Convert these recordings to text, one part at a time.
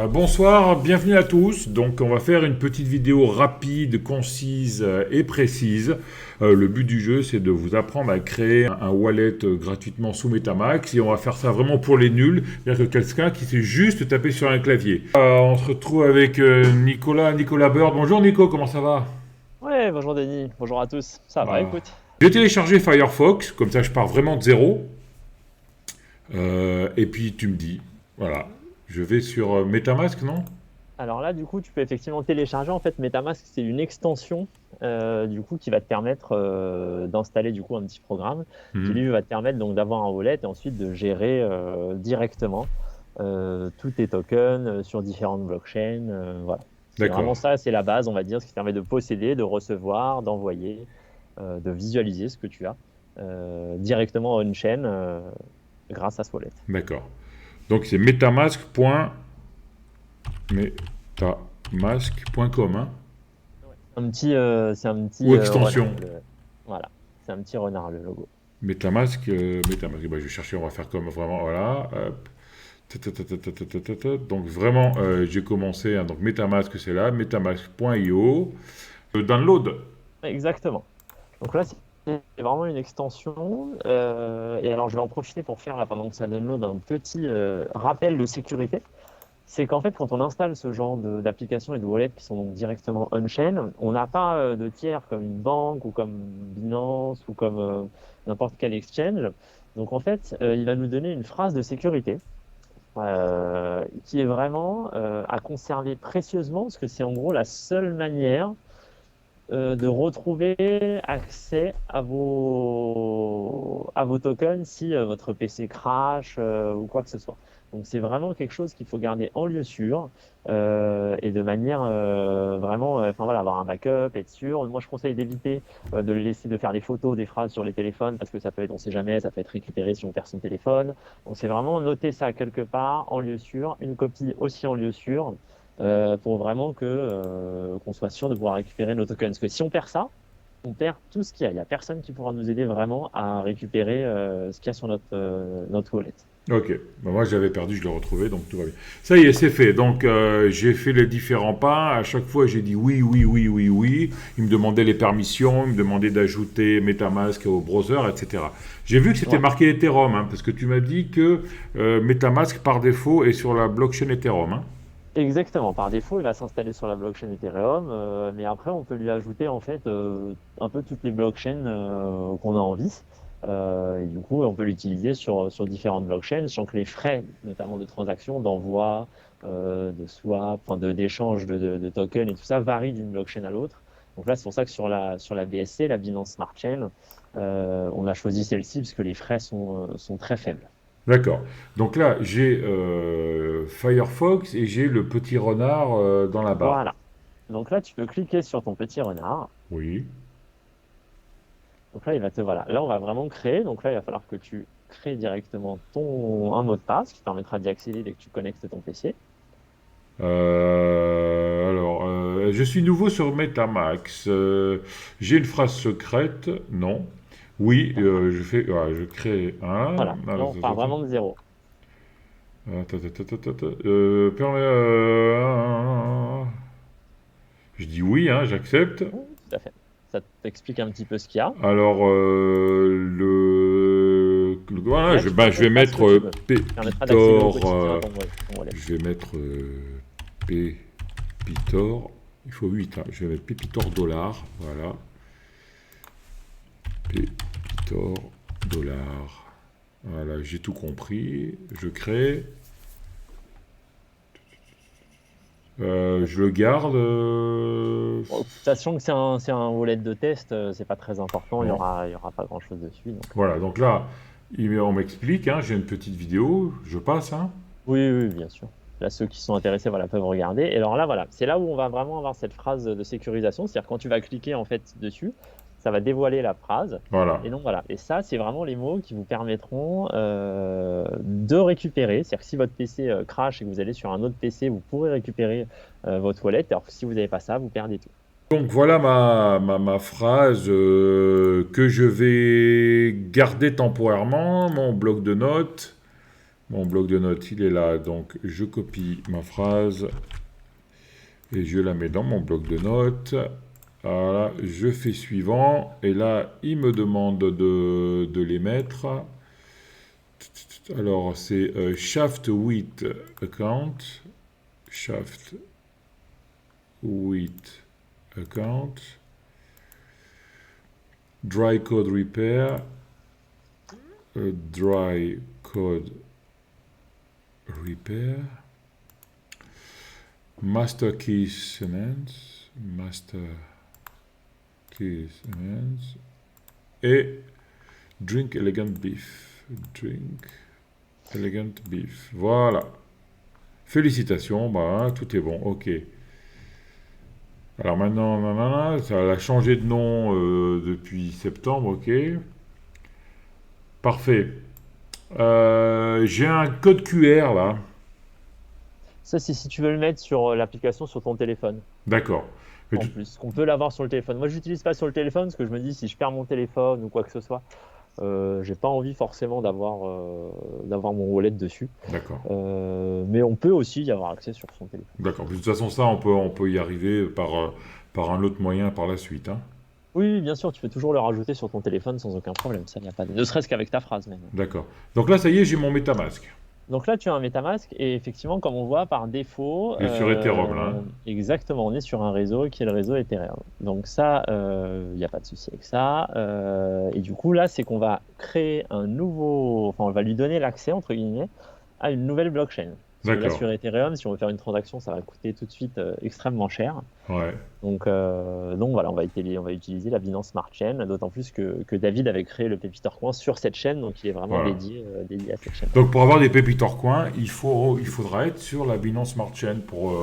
Bonsoir, bienvenue à tous. Donc, on va faire une petite vidéo rapide, concise et précise. Le but du jeu, c'est de vous apprendre à créer un wallet gratuitement sous MetaMask. Et on va faire ça vraiment pour les nuls, c'est-à-dire que quelqu'un qui sait juste taper sur un clavier. On se retrouve avec Nicolas Bird. Bonjour Nico, comment ça va? Ouais, bonjour Denis, bonjour à tous. Ça va, Ah. écoute. J'ai téléchargé Firefox, comme ça je pars vraiment de zéro. Et puis tu me dis, voilà, je vais sur MetaMask, non? Alors là, du coup, tu peux effectivement télécharger. En fait, MetaMask, c'est une extension du coup qui va te permettre d'installer du coup un petit programme qui Mhm. lui va te permettre donc d'avoir un wallet et ensuite de gérer directement tous tes tokens sur différentes blockchains. Voilà. C'est D'accord. vraiment ça, c'est la base, on va dire, ce qui permet de posséder, de recevoir, d'envoyer, de visualiser ce que tu as directement on-chain grâce à ce wallet. D'accord. Donc c'est metamask.com, hein, C'est un ou petit renard. extension. Voilà, c'est un petit renard le logo. Metamask. Bah, je vais chercher, on va faire comme vraiment, voilà. Hop. Donc vraiment, j'ai commencé, hein, donc Metamask c'est là, metamask.io. Download. Exactement. Donc là, c'est vraiment une extension. Et alors, je vais en profiter pour faire, là, pendant que ça download, un petit rappel de sécurité. C'est qu'en fait, quand on installe ce genre d'applications et de wallets qui sont donc directement on-chain, on n'a pas de tiers comme une banque ou comme Binance ou comme n'importe quel exchange. Donc en fait, il va nous donner une phrase de sécurité qui est vraiment à conserver précieusement, parce que c'est en gros la seule manière de retrouver accès à vos tokens si votre PC crash ou quoi que ce soit. Donc c'est vraiment quelque chose qu'il faut garder en lieu sûr et de manière vraiment, enfin voilà, avoir un backup, être sûr. Moi je conseille d'éviter de le laisser de faire des photos, des phrases sur les téléphones parce que ça peut être, on sait jamais, ça peut être récupéré si on perd son téléphone. Donc c'est vraiment noter ça quelque part en lieu sûr, une copie aussi en lieu sûr pour vraiment qu'on soit sûr de pouvoir récupérer nos tokens. Parce que si on perd ça, on perd tout ce qu'il y a. Il n'y a personne qui pourra nous aider vraiment à récupérer ce qu'il y a sur notre wallet. Ok, bah, moi j'avais perdu, je l'ai retrouvé, donc tout va bien. Ça y est, c'est fait. Donc j'ai fait les différents pas. À chaque fois, j'ai dit oui, oui, oui, oui, oui. Il me demandait les permissions, il me demandait d'ajouter MetaMask au browser, etc. J'ai vu que c'était Ouais, marqué Ethereum, hein, parce que tu m'as dit que MetaMask par défaut est sur la blockchain Ethereum, hein. exactement. Par défaut, il va s'installer sur la blockchain Ethereum, mais après, on peut lui ajouter en fait un peu toutes les blockchains qu'on a envie. Et du coup, on peut l'utiliser sur différentes blockchains, sans que les frais, notamment de transaction, d'envoi, de swap, enfin, d'échange de tokens et tout ça, varient d'une blockchain à l'autre. Donc là, c'est pour ça que sur la BSC, la Binance Smart Chain, on a choisi celle-ci parce que les frais sont très faibles. D'accord. Donc là, j'ai Firefox et j'ai le petit renard dans la barre. Voilà. Donc là, tu peux cliquer sur ton petit renard. Oui. Donc là, voilà. Là, on va vraiment créer. Donc là, il va falloir que tu crées directement un mot de passe qui te permettra d'y accéder dès que tu connectes ton PC. Je suis nouveau sur MetaMax. J'ai une phrase secrète? Non. Oui, D'accord. je crée un. Voilà. Là, on part vraiment de zéro. Je dis oui, hein, j'accepte. Oui, tout à fait. Ça t'explique un petit peu ce qu'il y a. Et Voilà, là, tu peux je vais mettre là ce que mettre tu veux. Ça permettra d'accéder au Pépitor. quotidien à ton wallet. Je vais mettre Pépitor. Il faut 8, hein. Je vais mettre Pépitor dollar. Voilà. Pépitor dollar. Voilà, j'ai tout compris. Je crée. Je le garde. Bon, sachant que c'est un wallet de test, c'est pas très important. Non. Il y aura pas grand-chose dessus. Donc, Voilà, donc là, on m'explique, hein, j'ai une petite vidéo, je passe, hein. oui, oui, bien sûr. Là, ceux qui sont intéressés, voilà, peuvent regarder. Et alors là, voilà, c'est là où on va vraiment avoir cette phrase de sécurisation. C'est-à-dire quand tu vas cliquer en fait dessus, ça va dévoiler la phrase. Voilà. Et donc voilà. Et ça, c'est vraiment les mots qui vous permettront de récupérer. C'est-à-dire que si votre PC crash et que vous allez sur un autre PC, vous pourrez récupérer votre wallet. Alors que si vous n'avez pas ça, vous perdez tout. Donc voilà ma phrase que je vais garder temporairement, mon bloc de notes. Mon bloc de notes, il est là, donc je copie ma phrase et je la mets dans mon bloc de notes. Voilà, je fais suivant, et là, il me demande de les mettre. Alors, c'est Shaft with account, Shaft with account, Dry code repair, dry code repair, master keys cements, master keys cements, et drink elegant beef, drink elegant beef. Voilà. Félicitations, bah, tout est bon, ok. Alors maintenant, nanana, ça a changé de nom depuis septembre, ok. Parfait. J'ai un code QR là. Ça, c'est si tu veux le mettre sur l'application sur ton téléphone, D'accord. Mais en tu- plus. Qu'on peut l'avoir sur le téléphone. Moi, je l'utilise pas sur le téléphone parce que je me dis, si je perds mon téléphone ou quoi que ce soit, j'ai pas envie forcément d'avoir mon wallet dessus. D'accord. Mais on peut aussi y avoir accès sur son téléphone. D'accord. De toute façon, ça, on peut y arriver par un autre moyen par la suite, hein. Oui, oui, bien sûr, tu peux toujours le rajouter sur ton téléphone sans aucun problème. Ça, y a pas de... Ne serait-ce qu'avec ta phrase même. D'accord. Donc là, ça y est, j'ai mon MetaMask. Donc là, tu as un MetaMask et effectivement, comme on voit par défaut, Il est sur Ethereum, là, hein. exactement, on est sur un réseau qui est le réseau Ethereum. Donc ça, il n'y a pas de souci avec ça. Et du coup, là, c'est qu'on va créer un nouveau, enfin, on va lui donner l'accès, entre guillemets, à une nouvelle blockchain. Parce que là, D'accord. sur Ethereum, si on veut faire une transaction, ça va coûter tout de suite extrêmement cher. Ouais. Donc voilà, on va utiliser la Binance Smart Chain, d'autant plus que David avait créé le Pépito Coin sur cette chaîne, donc il est vraiment Voilà. dédié à cette chaîne. Donc pour avoir des pépites hors coin, il faudra être sur la Binance Smart Chain pour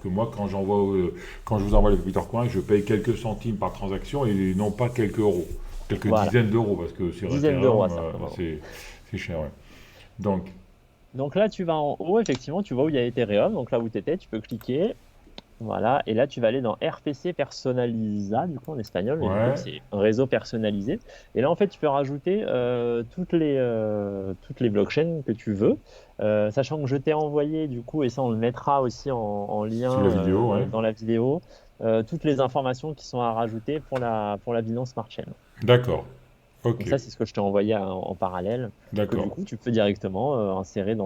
que moi, quand je vous envoie les pépites hors coin, je paye quelques centimes par transaction et non pas quelques euros. Quelques Voilà. dizaines d'euros, parce que sur Dizaines Ethereum, d'euros à certains moments. c'est cher, ouais. Donc, Donc là, tu vas en haut, effectivement, tu vois où il y a Ethereum, donc là où tu étais, tu peux cliquer. Voilà, et là tu vas aller dans RPC Personaliza, du coup en espagnol, mais du ouais, coup c'est un réseau personnalisé. Et là en fait tu peux rajouter toutes les blockchains que tu veux, sachant que je t'ai envoyé du coup, et ça on le mettra aussi en lien sous la vidéo, ouais. dans la vidéo, toutes les informations qui sont à rajouter pour la Binance Smart Chain. D'accord. Ok. Donc ça c'est ce que je t'ai envoyé en parallèle, que du D'accord. coup tu peux directement insérer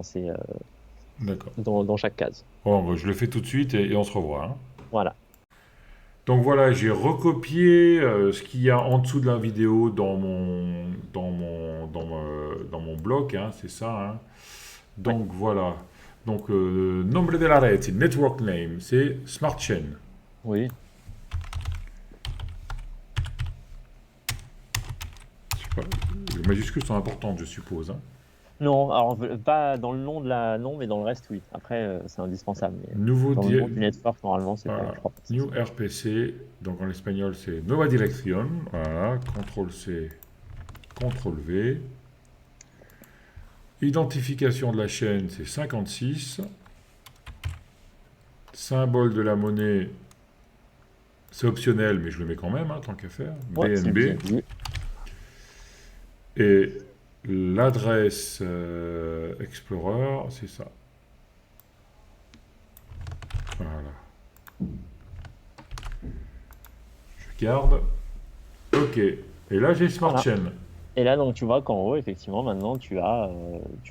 D'accord. dans chaque case. Bon, je le fais tout de suite et on se revoit, hein. Voilà. Donc voilà, j'ai recopié ce qu'il y a en dessous de la vidéo dans mon bloc, hein, c'est ça, hein. Ouais. Donc voilà. Donc nombre de la red, c'est network name, c'est Smart Chain. Oui. Je sais pas, les majuscules sont importantes, je suppose, hein. Non, alors pas dans le nom de la non, mais dans le reste, oui. Après, c'est indispensable. Mais Nouveau dans le nom du di- network, normalement, c'est pas, voilà. je crois pas. New RPC, donc en espagnol c'est Nueva Dirección, voilà, CTRL C, CTRL V. Identification de la chaîne, c'est 56. Symbole de la monnaie, c'est optionnel, mais je le mets quand même, hein, tant qu'à faire. Ouais, c'est BNB. bien dit. Et l'adresse Explorer, c'est ça. Voilà. Je garde. Ok. Et là, j'ai Smart Voilà. Chain. Et là, donc, tu vois qu'en haut, effectivement, maintenant, tu as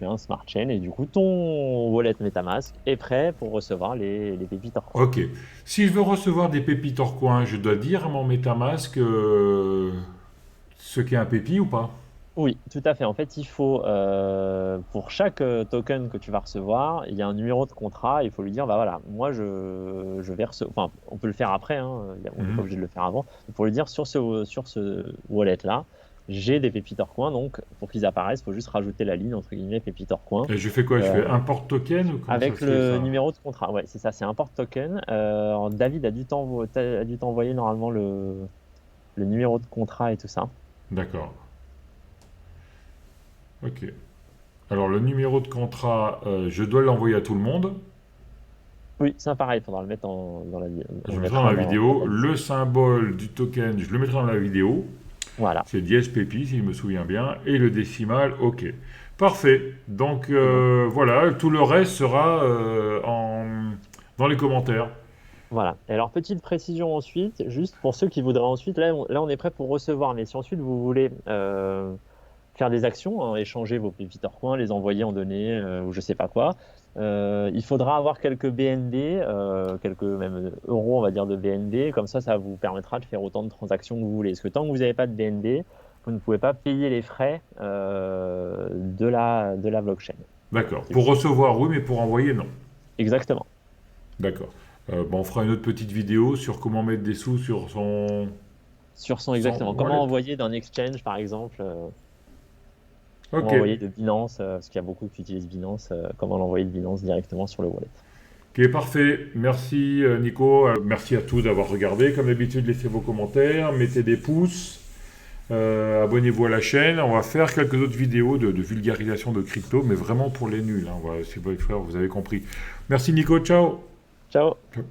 un smart chain et du coup, ton wallet MetaMask est prêt pour recevoir les pépites hors coin. Ok. Si je veux recevoir des pépites hors coin, je dois dire à mon MetaMask ce qu'est un pépi ou pas? Oui, tout à fait. En fait, il faut, pour chaque token que tu vas recevoir, il y a un numéro de contrat. Il faut lui dire, bah voilà, moi, je vais recevoir. Enfin, on peut le faire après, hein, on n'est pas obligé de le faire avant. Pour lui dire, sur ce wallet-là, j'ai des pépites hors coin. Donc, pour qu'ils apparaissent, il faut juste rajouter la ligne, entre guillemets, pépites hors coin. Et je fais quoi? Je Euh, fais import token ou comment ça Avec se fait le ça? numéro de contrat. Ouais, c'est ça, c'est import token. Alors, David a dû t'envoyer normalement le numéro de contrat et tout ça. D'accord. Ok. Alors le numéro de contrat, je dois l'envoyer à tout le monde. Oui, c'est pareil, il faudra le mettre dans la Je on le le mettrai dans mettra la vidéo. dans la Le description. symbole du token, je le mettrai dans la vidéo. Voilà. C'est dièse pépi, si je me souviens bien. Et le décimal, ok. Parfait. Donc voilà, tout le reste sera dans les commentaires. Voilà. Et alors, petite précision ensuite, juste pour ceux qui voudraient ensuite, là on est prêt pour recevoir, mais si ensuite vous voulez faire des actions, hein, échanger vos Peter Coins, les envoyer en données ou je sais pas quoi, il faudra avoir quelques BNB, quelques même euros, on va dire, de BNB, comme ça vous permettra de faire autant de transactions que vous voulez. Parce que tant que vous n'avez pas de BNB, vous ne pouvez pas payer les frais de la blockchain. D'accord. Pour recevoir, oui, mais pour envoyer, non. Exactement. D'accord. Bon, on fera une autre petite vidéo sur comment mettre des sous sur son Exactement. wallet. Comment envoyer d'un exchange, par exemple, comment Ok. envoyer de Binance, parce qu'il y a beaucoup qui utilisent Binance, comment l'envoyer de Binance directement sur le wallet. Ok, parfait. Merci Nico. Merci à tous d'avoir regardé. Comme d'habitude, laissez vos commentaires, mettez des pouces, abonnez-vous à la chaîne. On va faire quelques autres vidéos de vulgarisation de crypto, mais vraiment pour les nuls, hein. Voilà, si vous avez compris. Merci Nico, ciao. Ciao! Ciao.